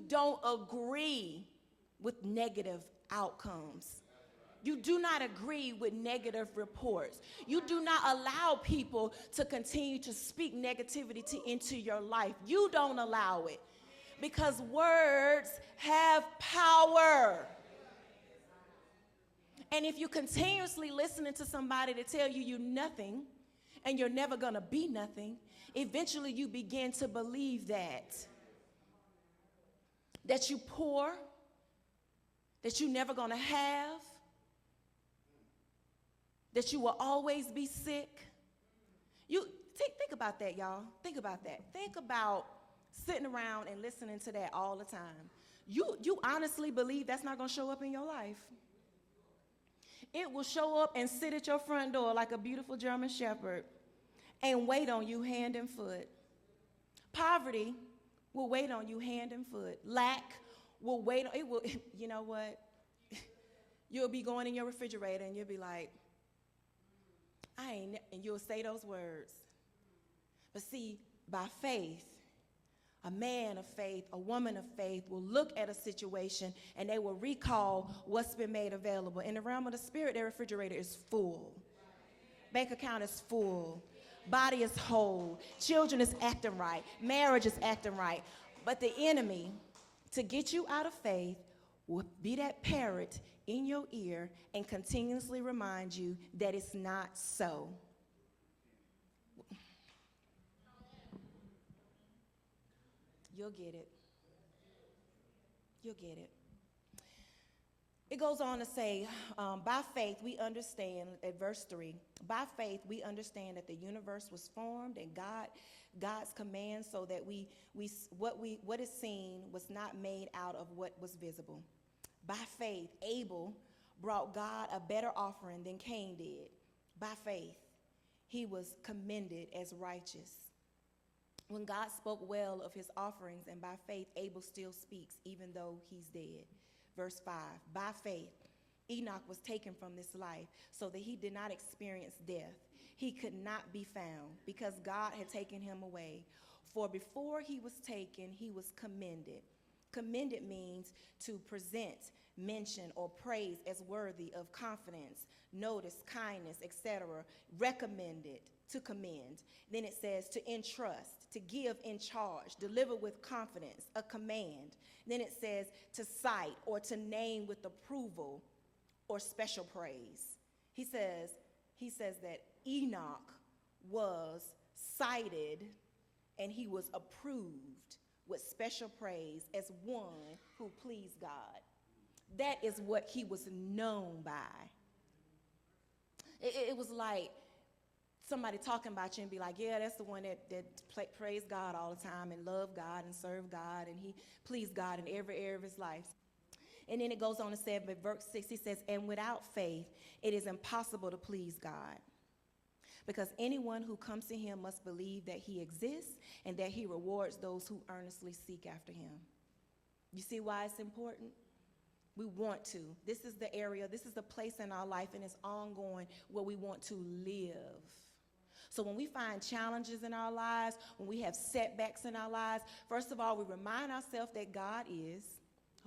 don't agree with negative outcomes. You do not agree with negative reports. You do not allow people to continue to speak negativity into your life. You don't allow it, because words have power. And if you continuously listening to somebody to tell you you're nothing and you're never going to be nothing, eventually you begin to believe that you're poor, that you're never going to have, that you will always be sick. You think about that, y'all. Think about that. Think about sitting around and listening to that all the time. You honestly believe that's not going to show up in your life? It will show up and sit at your front door like a beautiful German shepherd and wait on you hand and foot. Poverty will wait on you hand and foot. Lack will wait on, it will, you know what? You'll be going in your refrigerator and you'll be like, and you'll say those words. But see, by faith, a man of faith, a woman of faith will look at a situation and they will recall what's been made available. In the realm of the spirit, their refrigerator is full. Bank account is full. Body is whole. Children is acting right. Marriage is acting right. But the enemy, to get you out of faith, will be that parrot in your ear and continuously remind you that it's not so. You'll get it. You'll get it. It goes on to say, by faith we understand, at verse 3, by faith we understand that the universe was formed and God's command, so that what is seen was not made out of what was visible. By faith, Abel brought God a better offering than Cain did. By faith, he was commended as righteous. When God spoke well of his offerings, and by faith, Abel still speaks, even though he's dead. Verse 5, by faith, Enoch was taken from this life so that he did not experience death. He could not be found because God had taken him away. For before he was taken, he was commended. Commended means to present, mention, or praise as worthy of confidence, notice, kindness, etc. Recommended, to commend. Then it says to entrust, to give in charge, deliver with confidence, a command. Then it says to cite or to name with approval or special praise. He says that Enoch was cited and he was approved with special praise as one who pleased God. That is what he was known by. It was like somebody talking about you and be like, yeah, that's the one that praised God all the time and loved God and served God, and he pleased God in every area of his life. And then it goes on to say, in verse 6, he says, and without faith, it is impossible to please God. Because anyone who comes to him must believe that he exists and that he rewards those who earnestly seek after him. You see why it's important? We want to. This is the area, this is the place in our life, and it's ongoing, where we want to live. So when we find challenges in our lives, when we have setbacks in our lives, first of all, we remind ourselves that God is,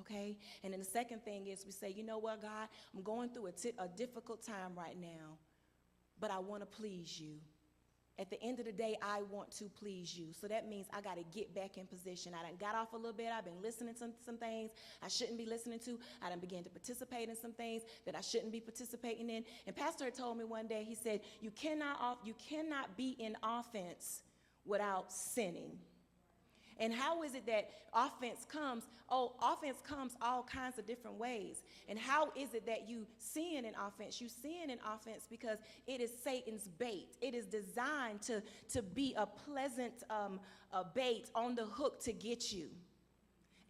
okay? And then the second thing is we say, you know what, God, I'm going through a difficult time right now, but I want to please you. At the end of the day, I want to please you. So that means I got to get back in position. I done got off a little bit. I've been listening to some things I shouldn't be listening to. I done began to participate in some things that I shouldn't be participating in. And Pastor had told me one day, he said, you cannot be in offense without sinning. And how is it that offense comes? Oh, offense comes all kinds of different ways. And how is it that you sin in offense? You sin in offense because it is Satan's bait. It is designed to be a pleasant bait on the hook to get you.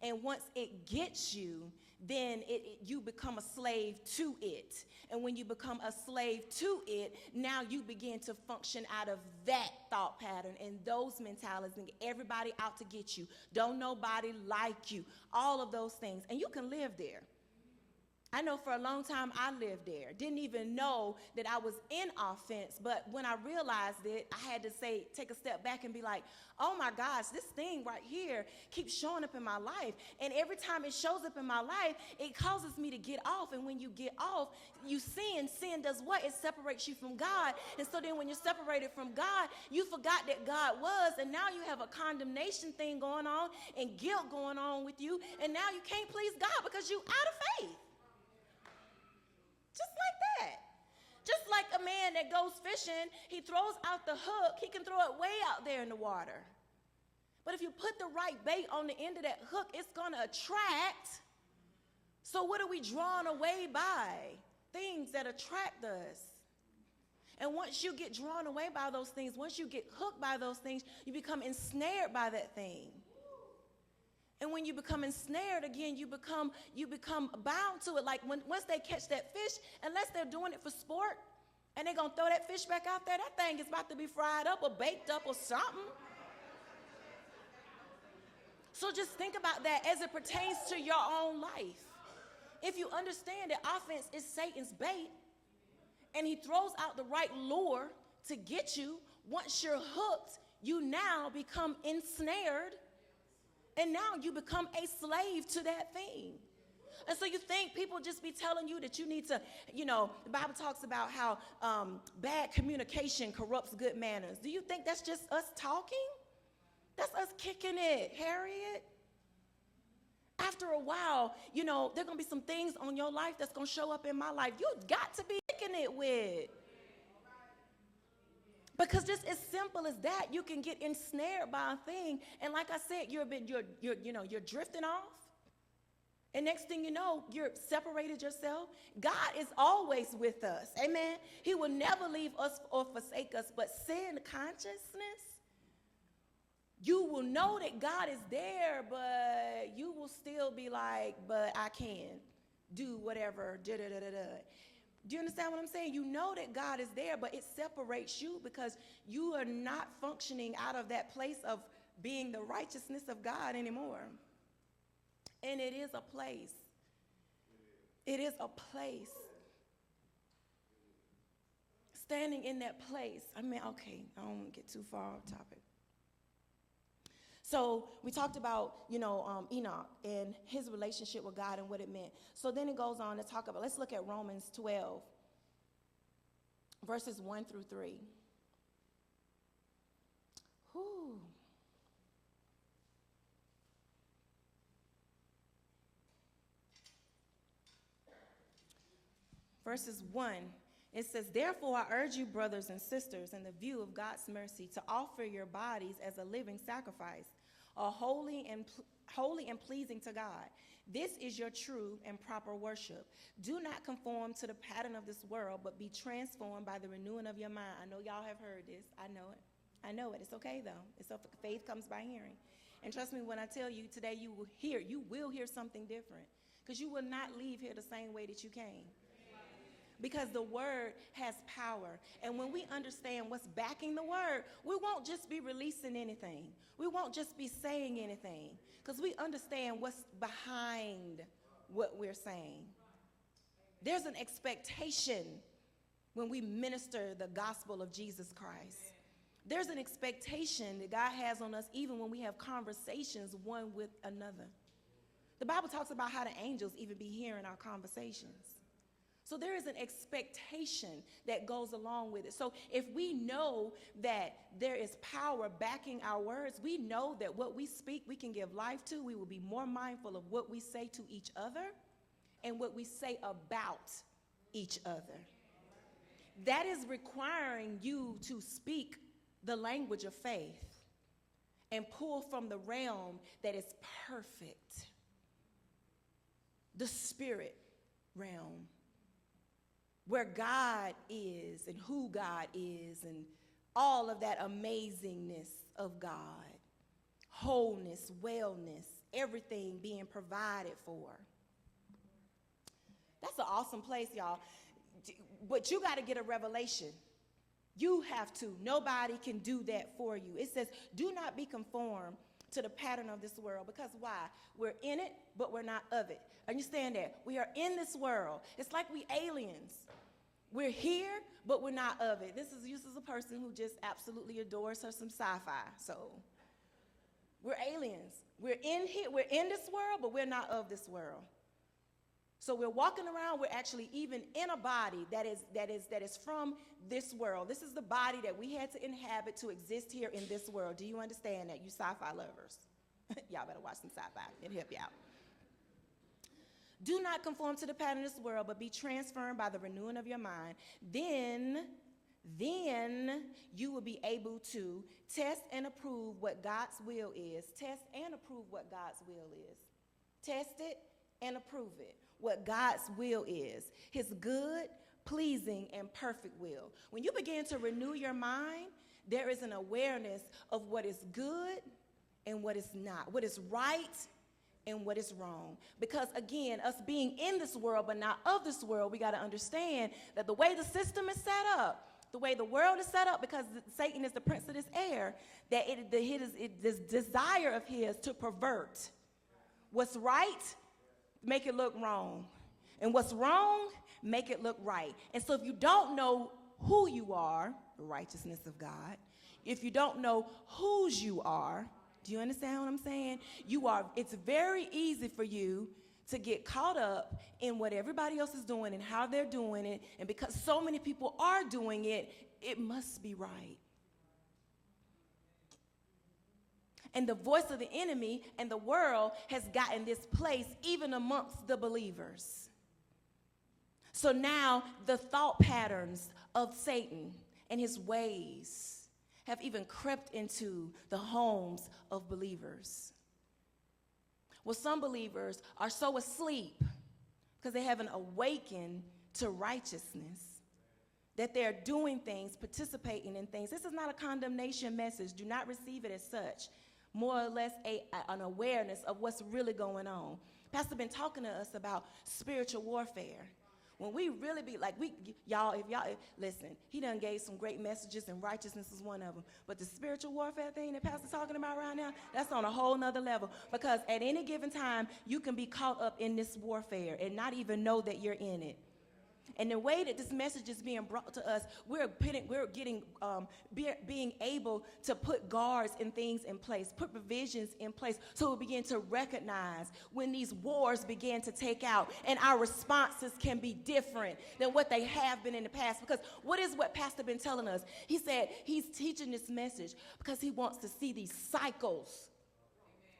And once it gets you, then you become a slave to it. And when you become a slave to it, now you begin to function out of that thought pattern and those mentalities, and everybody out to get you. Don't nobody like you. All of those things. And you can live there. I know for a long time I lived there. Didn't even know that I was in offense. But when I realized it, I had to take a step back and be like, oh my gosh, this thing right here keeps showing up in my life. And every time it shows up in my life, it causes me to get off. And when you get off, you sin. Sin does what? It separates you from God. And so then when you're separated from God, you forgot that God was. And now you have a condemnation thing going on and guilt going on with you. And now you can't please God because you're out of faith. Just like that. Just like a man that goes fishing, he throws out the hook, he can throw it way out there in the water. But if you put the right bait on the end of that hook, it's going to attract. So what are we drawn away by? Things that attract us. And once you get drawn away by those things, once you get hooked by those things, you become ensnared by that thing. And when you become ensnared again, you become bound to it. Like once they catch that fish, unless they're doing it for sport, and they're going to throw that fish back out there, that thing is about to be fried up or baked up or something. So just think about that as it pertains to your own life. If you understand that offense is Satan's bait, and he throws out the right lure to get you, once you're hooked, you now become ensnared. And now you become a slave to that thing. And so you think people just be telling you that you need to, the Bible talks about how bad communication corrupts good manners. Do you think that's just us talking? That's us kicking it, Harriet. After a while, there are going to be some things on your life that's going to show up in my life. You got to be kicking it with. Because just as simple as that, you can get ensnared by a thing. And like I said, you're drifting off. And next thing you know, you're separated yourself. God is always with us. Amen. He will never leave us or forsake us. But sin consciousness, you will know that God is there, but you will still be like, but I can't do whatever. Do you understand what I'm saying? You know that God is there, but it separates you because you are not functioning out of that place of being the righteousness of God anymore. And it is a place. It is a place. Standing in that place. I don't want to get too far off topic. So we talked about, Enoch and his relationship with God and what it meant. So then it goes on to talk about, let's look at Romans 12, verses 1 through 3. Whew. Verses 1, it says, "Therefore I urge you, brothers and sisters, in the view of God's mercy, to offer your bodies as a living sacrifice, holy and pleasing to God. This is your true and proper worship. Do not conform to the pattern of this world, but be transformed by the renewing of your mind." I know y'all have heard this. I know it. It's okay, though. Faith comes by hearing. And trust me when I tell you today, you will hear something different, because you will not leave here the same way that you came. Because the word has power. And when we understand what's backing the word, we won't just be releasing anything. We won't just be saying anything, because we understand what's behind what we're saying. There's an expectation when we minister the gospel of Jesus Christ. There's an expectation that God has on us even when we have conversations one with another. The Bible talks about how the angels even be hearing our conversations. So there is an expectation that goes along with it. So if we know that there is power backing our words, we know that what we speak, we can give life to. We will be more mindful of what we say to each other and what we say about each other. That is requiring you to speak the language of faith and pull from the realm that is perfect, the spirit realm, where God is and who God is and all of that amazingness of God, wholeness, wellness, everything being provided for. That's an awesome place, y'all. But you got to get a revelation. You have to. Nobody can do that for you. It says, "Do not be conformed to the pattern of this world. Because why? We're in it, but we're not of it. Understand that? We are in this world. It's like we aliens. We're here, but we're not of it. This is a person who just absolutely adores her some sci-fi. So we're aliens. We're in here. We're in this world, but we're not of this world. So we're walking around. We're actually even in a body that is from this world. This is the body that we had to inhabit to exist here in this world. Do you understand that, you sci-fi lovers? Y'all better watch some sci-fi. It'll help you out. Do not conform to the pattern of this world, but be transformed by the renewing of your mind. Then you will be able to test and approve what God's will is. Test and approve what God's will is. Test it and approve it. What God's will is. His good, pleasing, and perfect will. When you begin to renew your mind, there is an awareness of what is good and what is not. What is right and what is wrong. Because again, us being in this world but not of this world, we got to understand that the way the system is set up, the way the world is set up, because Satan is the prince of this air, that this desire of his to pervert what's right, make it look wrong, and what's wrong, make it look right. And so if you don't know who you are, the righteousness of God, if you don't know whose you are, do you understand what I'm saying? It's very easy for you to get caught up in what everybody else is doing and how they're doing it. And because so many people are doing it, it must be right. And the voice of the enemy and the world has gotten this place even amongst the believers. So now the thought patterns of Satan and his ways have even crept into the homes of believers. Well, some believers are so asleep because they haven't awakened to righteousness that they're doing things, participating in things. This is not a condemnation message. Do not receive it as such. More or less an awareness of what's really going on. Pastor been talking to us about spiritual warfare. When we really be like, listen, he done gave some great messages, and righteousness is one of them. But the spiritual warfare thing that Pastor's talking about right now, that's on a whole nother level. Because at any given time, you can be caught up in this warfare and not even know that you're in it. And the way that this message is being brought to us, being able to put guards and things in place, put provisions in place, so we begin to recognize when these wars begin to take out, and our responses can be different than what they have been in the past. Because what Pastor been telling us? He said he's teaching this message because he wants to see these cycles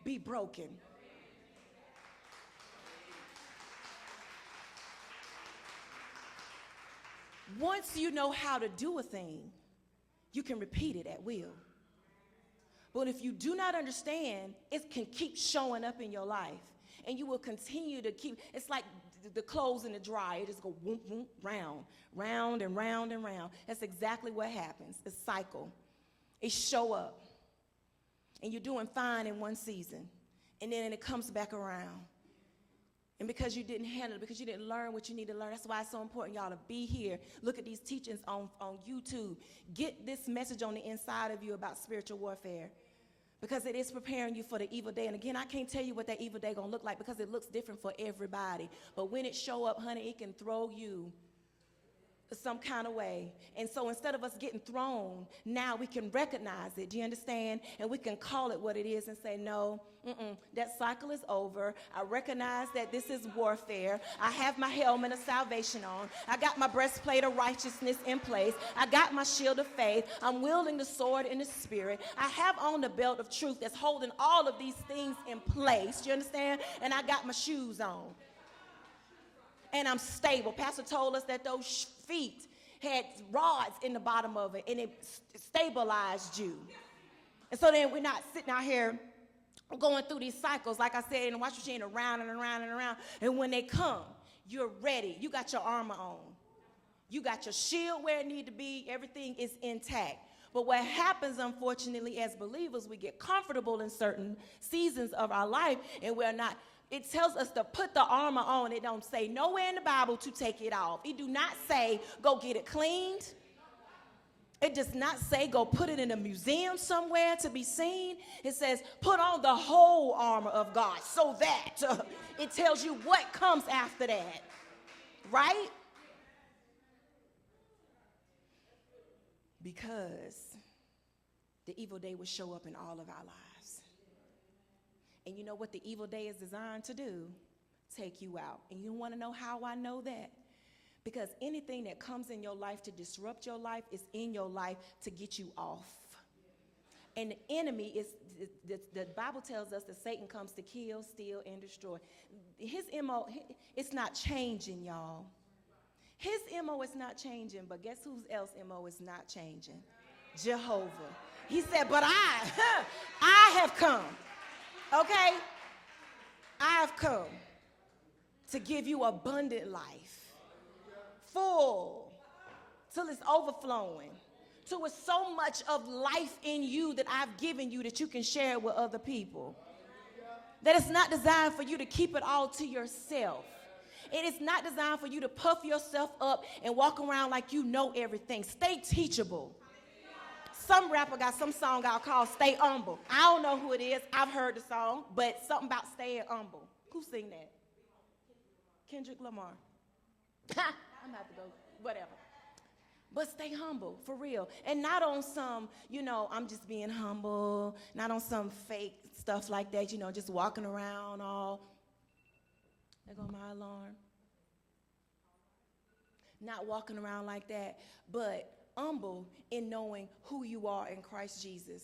be broken. Once you know how to do a thing, you can repeat it at will. But if you do not understand, it can keep showing up in your life. And you will continue to keep, it's like the clothes in the dryer. It just go whoop, whoop, round and round and round. That's exactly what happens. The cycle. It show up. And you're doing fine in one season. And then it comes back around. And because you didn't handle it, because you didn't learn what you need to learn, that's why it's so important, y'all, to be here. Look at these teachings on YouTube. Get this message on the inside of you about spiritual warfare, because it is preparing you for the evil day. And again, I can't tell you what that evil day gonna look like, because it looks different for everybody. But when it show up, honey, it can throw you some kind of way. And so instead of us getting thrown, now we can recognize it. Do you understand? And we can call it what it is and say, no, that cycle is over. I recognize that this is warfare. I have my helmet of salvation on. I got my breastplate of righteousness in place. I got my shield of faith. I'm wielding the sword in the spirit. I have on the belt of truth that's holding all of these things in place. Do you understand? And I got my shoes on. And I'm stable. Pastor told us that those feet had rods in the bottom of it, and it stabilized you. And so then we're not sitting out here going through these cycles, like I said, in the wash machine, around and around and around. And when they come, you're ready. You got your armor on. You got your shield where it needs to be. Everything is intact. But what happens, unfortunately, as believers, we get comfortable in certain seasons of our life, and we're not. It tells us to put the armor on. It don't say nowhere in the Bible to take it off. It do not say go get it cleaned It does not say go put it in a museum somewhere to be seen. It says put on the whole armor of God, so that it tells you what comes after that, right? Because the evil day will show up in all of our lives. And you know what the evil day is designed to do? Take you out. And you want to know how I know that? Because anything that comes in your life to disrupt your life is in your life to get you off. And the enemy is, the Bible tells us that Satan comes to kill, steal, and destroy. His MO, it's not changing, y'all. His MO is not changing, but guess whose else MO is not changing? Jehovah. He said, but I have come, okay? I have come to give you abundant life, full, till it's overflowing, till it's so much of life in you that I've given you that you can share with other people. That it's not designed for you to keep it all to yourself. It is not designed for you to puff yourself up and walk around like you know everything. Stay teachable. Some rapper got some song out called Stay Humble. I don't know who it is. I've heard the song, but something about staying humble. Who sing that? Kendrick Lamar. I'm going to have to go, whatever. But stay humble, for real. And not on some, I'm just being humble, not on some fake stuff like that, just walking around all. There go my alarm. Not walking around like that, but humble in knowing who you are in Christ Jesus.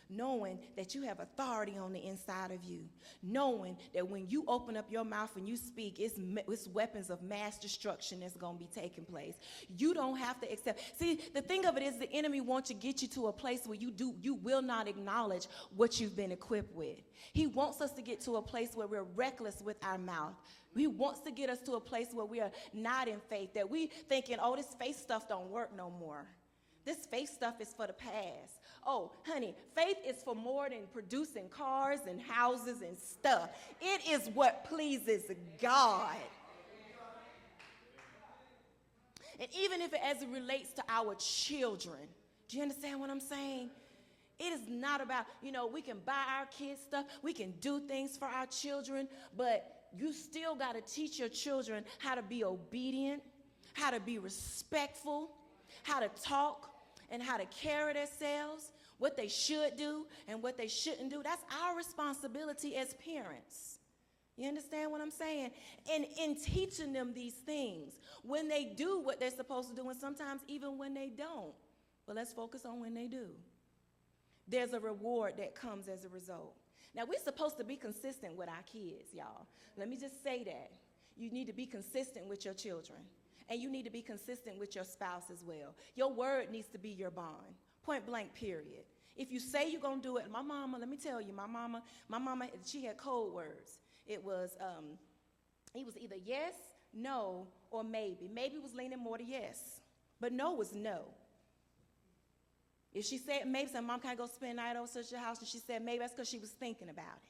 Knowing that you have authority on the inside of you. Knowing that when you open up your mouth and you speak, it's weapons of mass destruction that's going to be taking place. You don't have to accept. See, the thing of it is the enemy wants to get you to a place where you will not acknowledge what you've been equipped with. He wants us to get to a place where we're reckless with our mouth. He wants to get us to a place where we are not in faith, that we thinking, oh, this faith stuff don't work no more. This faith stuff is for the past. Oh, honey, faith is for more than producing cars and houses and stuff. It is what pleases God. And even if as it relates to our children, do you understand what I'm saying? It is not about, we can buy our kids stuff, we can do things for our children, but you still got to teach your children how to be obedient, how to be respectful, how to talk, and how to carry themselves, what they should do and what they shouldn't do. That's our responsibility as parents. You understand what I'm saying? And in teaching them these things, when they do what they're supposed to do, and sometimes even when they don't. But let's focus on when they do. There's a reward that comes as a result. Now, we're supposed to be consistent with our kids, y'all. Let me just say that. You need to be consistent with your children. And you need to be consistent with your spouse as well. Your word needs to be your bond. Point blank, period. If you say you're going to do it, my mama, let me tell you, my mama, she had code words. It was either yes, no, or maybe. Maybe was leaning more to yes, but no was no. If she said maybe, said, Mom, can I go spend the night over such a house? And she said maybe, that's because she was thinking about it.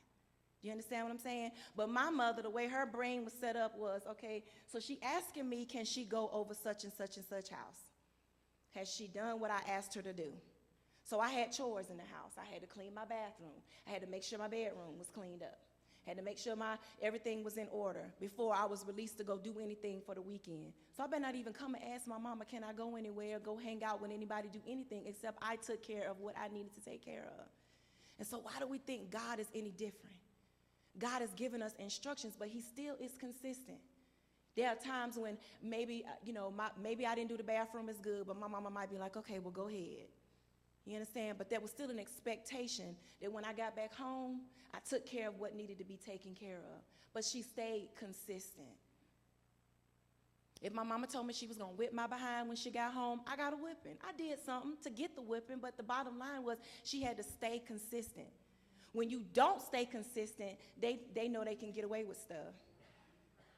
You understand what I'm saying? But my mother, the way her brain was set up was, okay, so she asking me, can she go over such and such and such house? Has she done what I asked her to do? So I had chores in the house. I had to clean my bathroom. I had to make sure my bedroom was cleaned up. I had to make sure everything was in order before I was released to go do anything for the weekend. So I better not even come and ask my mama, can I go anywhere, go hang out with anybody, do anything, except I took care of what I needed to take care of. And so why do we think God is any different? God has given us instructions, but he still is consistent. There are times when maybe, maybe I didn't do the bathroom as good, but my mama might be like, okay, well, go ahead. You understand? But there was still an expectation that when I got back home, I took care of what needed to be taken care of. But she stayed consistent. If my mama told me she was going to whip my behind when she got home, I got a whipping. I did something to get the whipping, but the bottom line was she had to stay consistent. When you don't stay consistent, they know they can get away with stuff.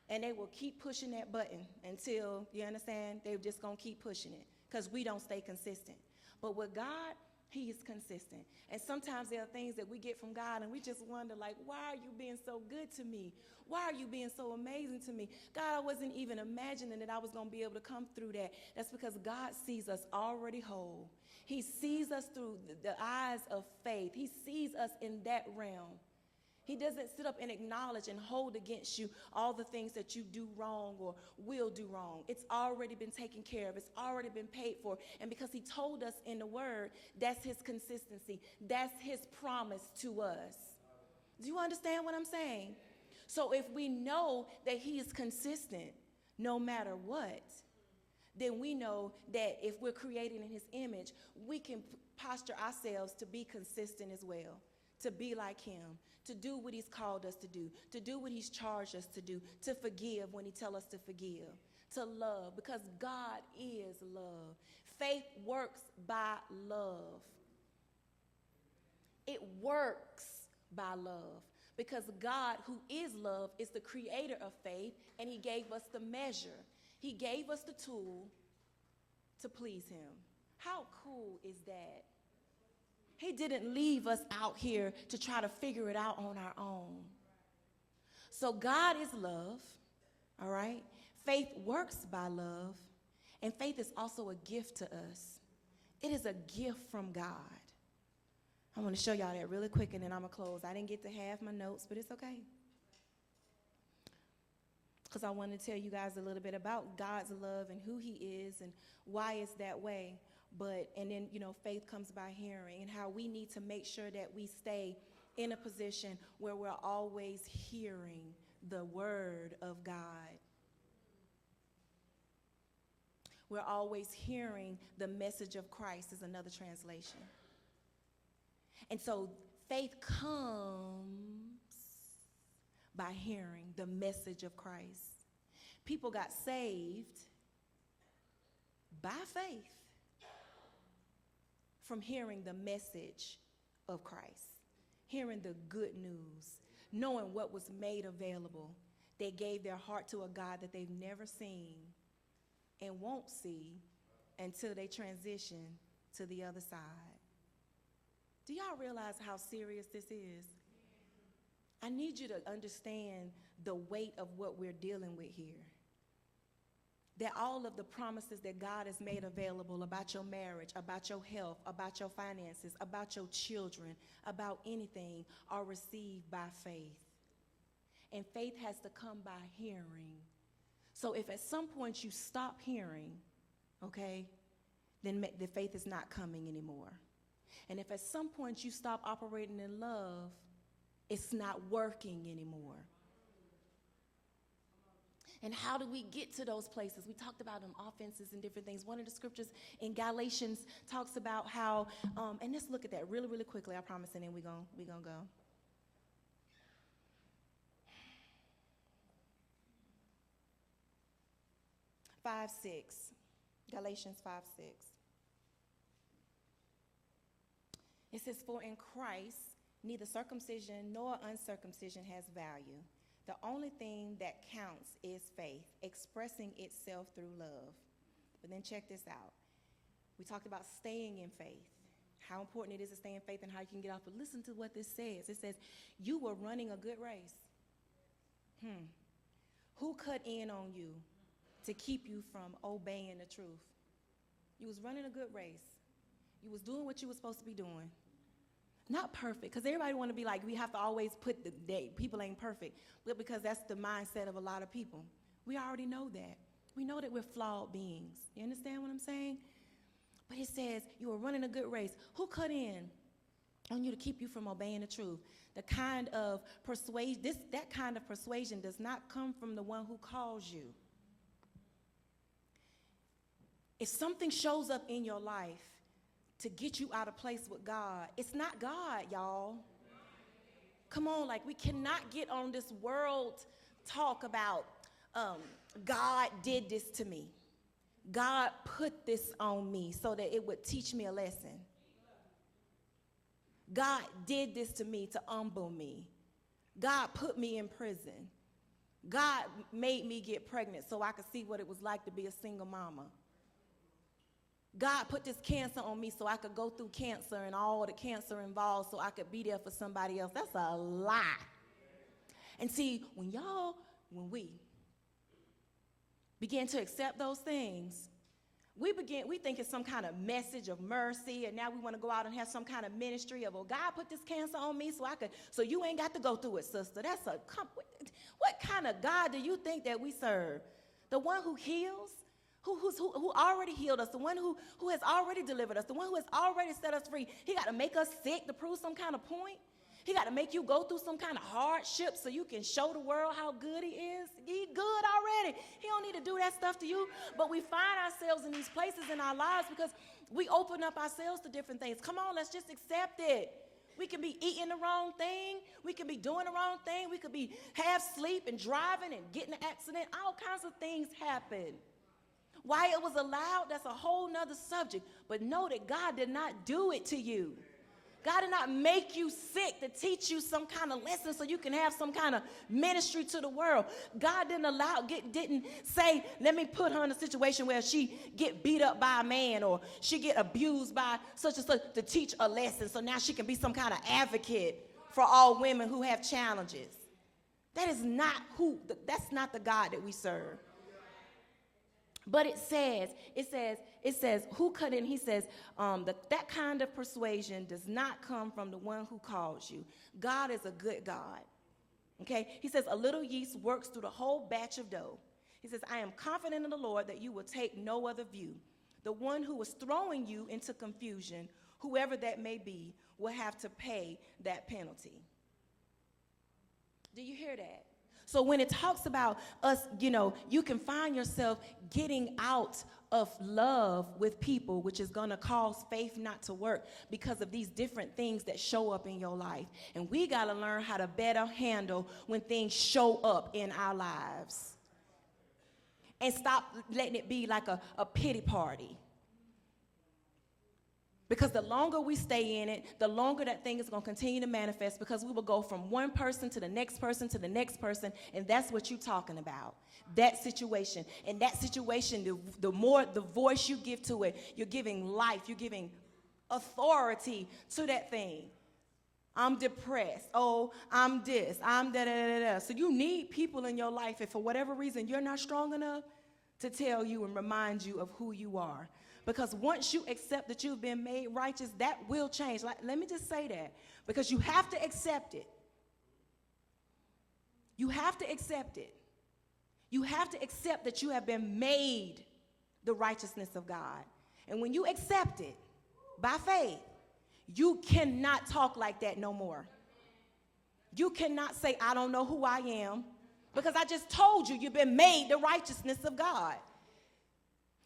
And they will keep pushing that button until, you understand, they're just going to keep pushing it because we don't stay consistent. But with God, He is consistent. And sometimes there are things that we get from God and we just wonder, like, why are you being so good to me? Why are you being so amazing to me? God, I wasn't even imagining that I was going to be able to come through that. That's because God sees us already whole. He sees us through the eyes of faith. He sees us in that realm. He doesn't sit up and acknowledge and hold against you all the things that you do wrong or will do wrong. It's already been taken care of. It's already been paid for. And because he told us in the word, that's his consistency. That's his promise to us. Do you understand what I'm saying? So if we know that he is consistent no matter what, then we know that if we're created in his image, we can posture ourselves to be consistent as well, to be like him, to do what he's called us to do what he's charged us to do, to forgive when he tells us to forgive, to love, because God is love. Faith works by love. It works by love because God, who is love, is the creator of faith, and he gave us the measure. He gave us the tool to please him. How cool is that? He didn't leave us out here to try to figure it out on our own. So God is love, all right? Faith works by love, and faith is also a gift to us. It is a gift from God. I want to show y'all that really quick, and then I'm going to close. I didn't get to have my notes, but it's okay. Because I want to tell you guys a little bit about God's love and who he is and why it's that way. And then, faith comes by hearing, and how we need to make sure that we stay in a position where we're always hearing the word of God. We're always hearing the message of Christ is another translation. And so faith comes by hearing the message of Christ. People got saved by faith from hearing the message of Christ, hearing the good news, knowing what was made available. They gave their heart to a God that they've never seen and won't see until they transition to the other side. Do y'all realize how serious this is? I need you to understand the weight of what we're dealing with here. That all of the promises that God has made available about your marriage, about your health, about your finances, about your children, about anything are received by faith. And faith has to come by hearing. So if at some point you stop hearing, okay, then the faith is not coming anymore. And if at some point you stop operating in love, it's not working anymore. And how do we get to those places? We talked about them offenses and different things. One of the scriptures in Galatians talks about how, and let's look at that really, really quickly, I promise, and then we're gonna go. Galatians 5:6. It says, "For in Christ, neither circumcision nor uncircumcision has value. The only thing that counts is faith, expressing itself through love." But then check this out. We talked about staying in faith, how important it is to stay in faith and how you can get off. But listen to what this says. It says, you were running a good race. Who cut in on you to keep you from obeying the truth? You was running a good race. You was doing what you were supposed to be doing. Not perfect, because everybody want to be like, we have to always put the day. People ain't perfect, but because that's the mindset of a lot of people. We already know that. We know that we're flawed beings. You understand what I'm saying? But it says you were running a good race. Who cut in on you to keep you from obeying the truth? That kind of persuasion does not come from the one who calls you. If something shows up in your life to get you out of place with God, it's not God, y'all. Come on, we cannot get on this world talk about God did this to me. God put this on me so that it would teach me a lesson. God did this to me to humble me. God put me in prison. God made me get pregnant so I could see what it was like to be a single mama. God put this cancer on me so I could go through cancer and all the cancer involved so I could be there for somebody else. That's a lie. And see, when we begin to accept those things, we think it's some kind of message of mercy, and now we want to go out and have some kind of ministry of, well, God put this cancer on me so you ain't got to go through it, sister. What kind of God do you think that we serve? The one who heals? Who already healed us, the one who has already delivered us, the one who has already set us free. He got to make us sick to prove some kind of point. He got to make you go through some kind of hardship so you can show the world how good he is. He good already. He don't need to do that stuff to you. But we find ourselves in these places in our lives because we open up ourselves to different things. Come on, let's just accept it. We can be eating the wrong thing. We can be doing the wrong thing. We could be half asleep and driving and getting an accident. All kinds of things happen. Why it was allowed, that's a whole nother subject. But know that God did not do it to you. God did not make you sick to teach you some kind of lesson so you can have some kind of ministry to the world. God didn't say, let me put her in a situation where she get beat up by a man or she get abused by such and such to teach a lesson so now she can be some kind of advocate for all women who have challenges. That's not the God that we serve. But it says, who cut in? He says, that kind of persuasion does not come from the one who calls you. God is a good God. Okay? He says, a little yeast works through the whole batch of dough. He says, I am confident in the Lord that you will take no other view. The one who is throwing you into confusion, whoever that may be, will have to pay that penalty. Do you hear that? So when it talks about us, you can find yourself getting out of love with people, which is going to cause faith not to work because of these different things that show up in your life. And we got to learn how to better handle when things show up in our lives. And stop letting it be like a pity party. Because the longer we stay in it, the longer that thing is going to continue to manifest because we will go from one person to the next person to the next person, and that's what you're talking about, that situation. And that situation, the more the voice you give to it, you're giving life, you're giving authority to that thing. I'm depressed. Oh, I'm this. I'm da-da-da-da-da. So you need people in your life if for whatever reason you're not strong enough to tell you and remind you of who you are. Because once you accept that you've been made righteous, that will change. Let me just say that. Because you have to accept it. You have to accept it. You have to accept that you have been made the righteousness of God. And when you accept it by faith, you cannot talk like that no more. You cannot say, I don't know who I am. Because I just told you, you've been made the righteousness of God.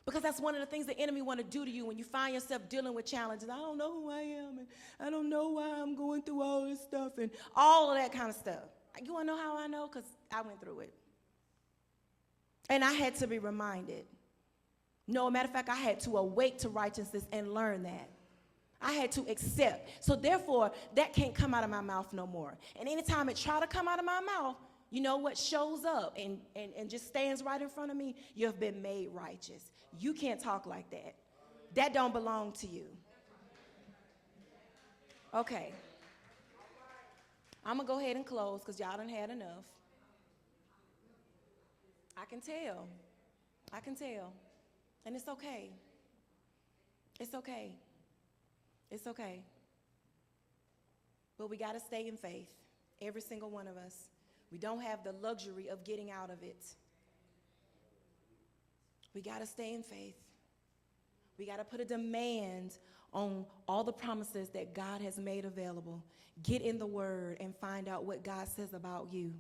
Because that's one of the things the enemy want to do to you when you find yourself dealing with challenges. I don't know who I am, and I don't know why I'm going through all this stuff, and all of that kind of stuff. You want to know how I know? Because I went through it. And I had to be reminded. No, matter of fact, I had to awake to righteousness and learn that. I had to accept. So therefore, that can't come out of my mouth no more. And anytime it try to come out of my mouth, you know what shows up and just stands right in front of me? You have been made righteous. You can't talk like that. That don't belong to you. Okay. I'm going to go ahead and close because y'all done had enough. I can tell. I can tell. And it's okay. It's okay. It's okay. But we got to stay in faith. Every single one of us. We don't have the luxury of getting out of it. We got to stay in faith. We got to put a demand on all the promises that God has made available. Get in the Word and find out what God says about you.